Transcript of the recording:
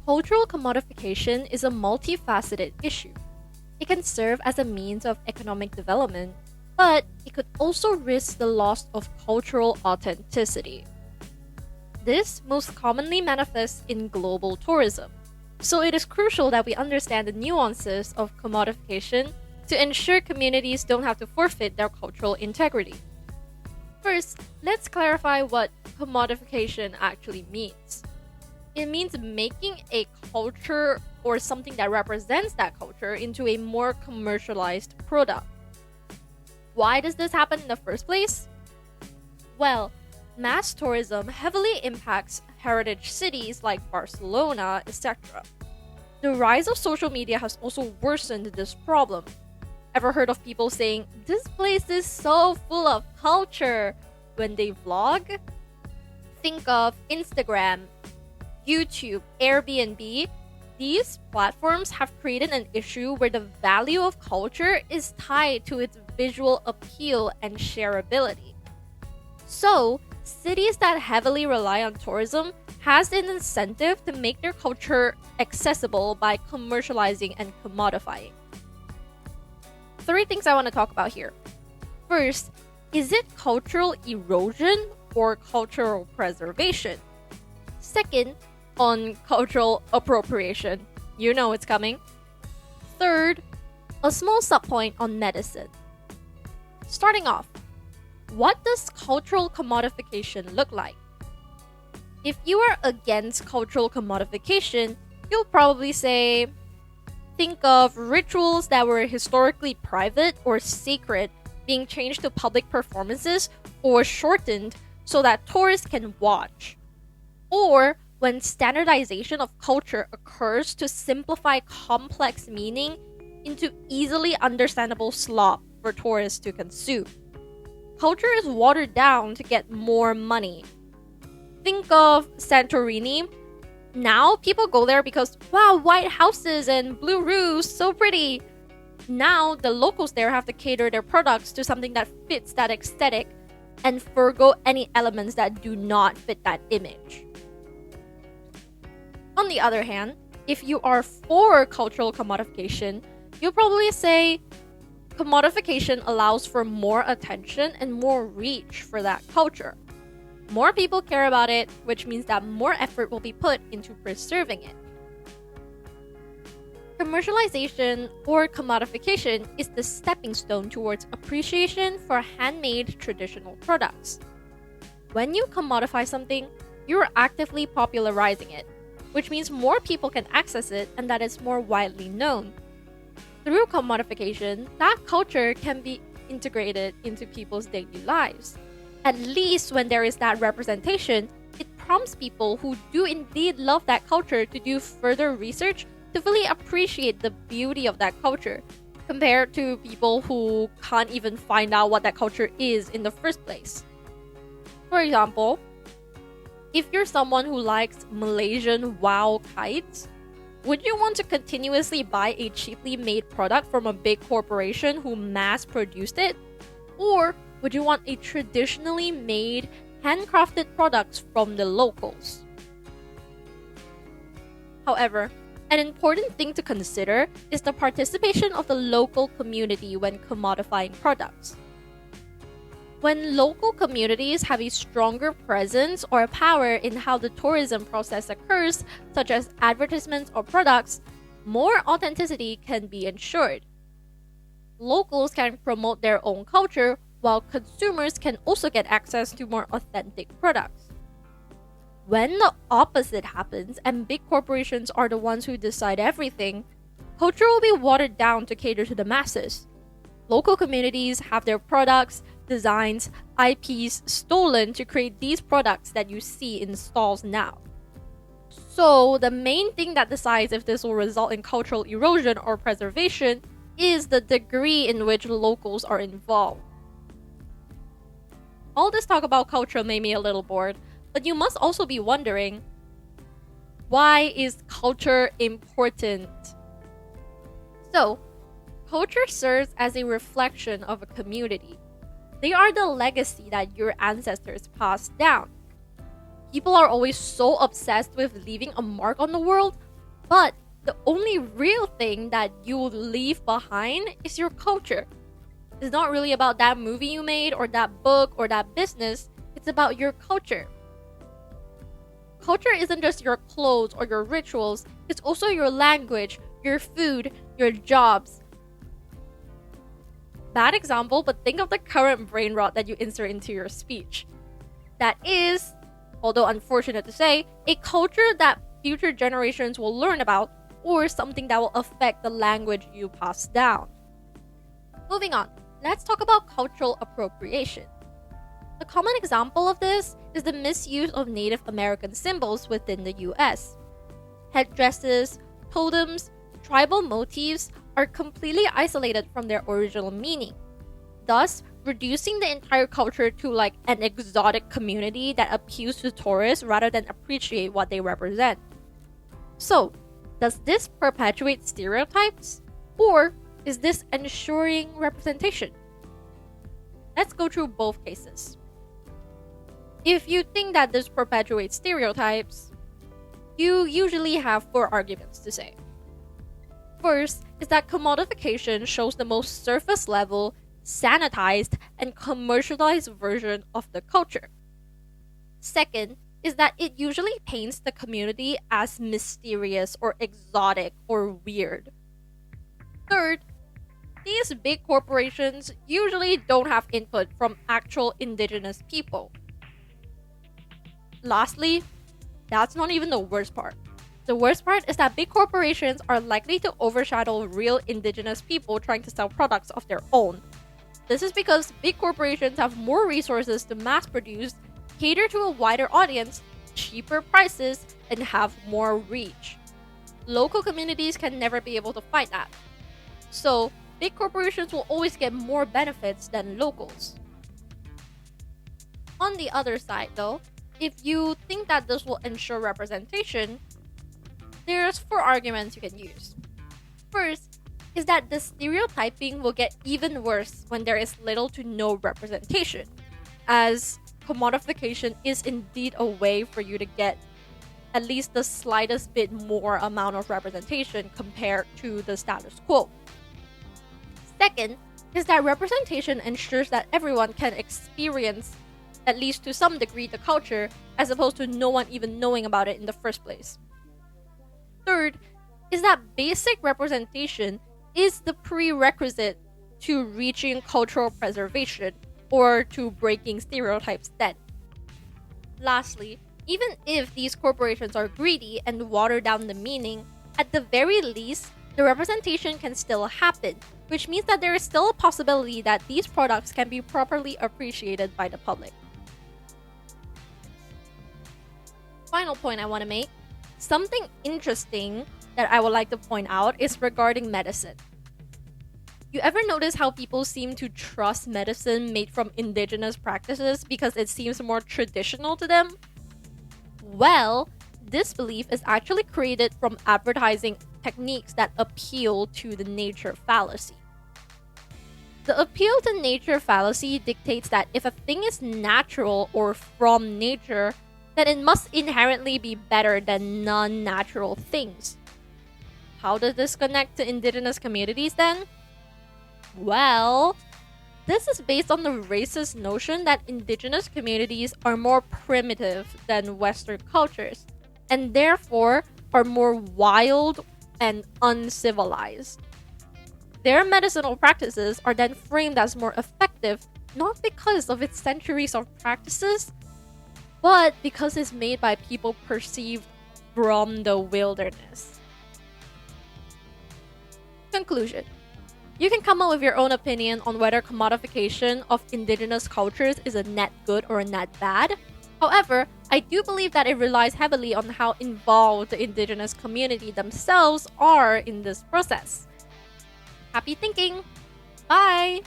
Cultural commodification is a multifaceted issue. It can serve as a means of economic development, but it could also risk the loss of cultural authenticity. This most commonly manifests in global tourism, so it is crucial that we understand the nuances of commodification to ensure communities don't have to forfeit their cultural integrity. First, let's clarify what commodification actually means. It means making a culture or something that represents that culture into a more commercialized product. Why does this happen in the first place? Well, mass tourism heavily impacts heritage cities like Barcelona, etc. The rise of social media has also worsened this problem. Ever heard of people saying, "This place is so full of culture" when they vlog? Think of Instagram, YouTube, Airbnb. These platforms have created an issue where the value of culture is tied to its visual appeal and shareability. So, cities that heavily rely on tourism has an incentive to make their culture accessible by commercializing and commodifying. Three things I want to talk about here. First, is it cultural erosion or cultural preservation? Second, on cultural appropriation. You know it's coming. Third, a small subpoint on medicine. Starting off, what does cultural commodification look like? If you are against cultural commodification, you'll probably say, think of rituals that were historically private or sacred being changed to public performances or shortened so that tourists can watch. Or when standardization of culture occurs to simplify complex meaning into easily understandable slop for tourists to consume. Culture is watered down to get more money. Think of Santorini. Now people go there because, wow, white houses and blue roofs, so pretty. Now the locals there have to cater their products to something that fits that aesthetic and forgo any elements that do not fit that image. On the other hand, if you are for cultural commodification, you'll probably say commodification allows for more attention and more reach for that culture. More people care about it, which means that more effort will be put into preserving it. Commercialization or commodification is the stepping stone towards appreciation for handmade traditional products. When you commodify something, you're actively popularizing it, which means more people can access it and that it's more widely known. Through commodification, that culture can be integrated into people's daily lives. At least when there is that representation, it prompts people who do indeed love that culture to do further research to fully appreciate the beauty of that culture, compared to people who can't even find out what that culture is in the first place. For example, if you're someone who likes Malaysian wow kites, would you want to continuously buy a cheaply made product from a big corporation who mass produced it? Or would you want a traditionally made, handcrafted products from the locals? However, an important thing to consider is the participation of the local community when commodifying products. When local communities have a stronger presence or power in how the tourism process occurs, such as advertisements or products, more authenticity can be ensured. Locals can promote their own culture, while consumers can also get access to more authentic products. When the opposite happens and big corporations are the ones who decide everything, culture will be watered down to cater to the masses. Local communities have their products, designs, IPs stolen to create these products that you see in stalls now. So, the main thing that decides if this will result in cultural erosion or preservation is the degree in which locals are involved. All this talk about culture made me a little bored, but you must also be wondering, why is culture important? So, culture serves as a reflection of a community. They are the legacy that your ancestors passed down. People are always so obsessed with leaving a mark on the world, But the only real thing that you leave behind is your culture. It's not really about that movie you made or that book or that business. It's about your culture. Culture isn't just your clothes or your rituals. It's also your language, your food, your jobs. Bad example, but think of the current brain rot that you insert into your speech. That is, although unfortunate to say, a culture that future generations will learn about, or something that will affect the language you pass down. Moving on, let's talk about cultural appropriation. A common example of this is the misuse of Native American symbols within the US. Headdresses, totems, tribal motifs are completely isolated from their original meaning, thus reducing the entire culture to like an exotic community that appeals to tourists rather than appreciate what they represent. So, does this perpetuate stereotypes, or is this ensuring representation? Let's go through both cases. If you think that this perpetuates stereotypes, you usually have 4 arguments to say. First is that commodification shows the most surface level, sanitized, and commercialized version of the culture. Second is that it usually paints the community as mysterious or exotic or weird. Third, these big corporations usually don't have input from actual indigenous people. Lastly, that's not even the worst part. The worst part is that big corporations are likely to overshadow real indigenous people trying to sell products of their own. This is because big corporations have more resources to mass produce, cater to a wider audience, cheaper prices, and have more reach. Local communities can never be able to fight that. So, big corporations will always get more benefits than locals. On the other side though, if you think that this will ensure representation, there's 4 arguments you can use. First is that the stereotyping will get even worse when there is little to no representation, as commodification is indeed a way for you to get at least the slightest bit more amount of representation compared to the status quo. Second is that representation ensures that everyone can experience, at least to some degree, the culture, as opposed to no one even knowing about it in the first place. Third is that basic representation is the prerequisite to reaching cultural preservation or to breaking stereotypes then. Lastly, even if these corporations are greedy and water down the meaning, at the very least, the representation can still happen, which means that there is still a possibility that these products can be properly appreciated by the public. Final point I want to make. Something interesting that I would like to point out is regarding medicine. You ever notice how people seem to trust medicine made from indigenous practices because it seems more traditional to them? Well, this belief is actually created from advertising techniques that appeal to the nature fallacy. The appeal to nature fallacy dictates that if a thing is natural or from nature, then it must inherently be better than non-natural things. How does this connect to indigenous communities then? Well, this is based on the racist notion that indigenous communities are more primitive than Western cultures, and therefore are more wild and uncivilized. Their medicinal practices are then framed as more effective, not because of its centuries of practices, but because it's made by people perceived from the wilderness. Conclusion. You can come up with your own opinion on whether commodification of indigenous cultures is a net good or a net bad. However, I do believe that it relies heavily on how involved the indigenous community themselves are in this process. Happy thinking! Bye!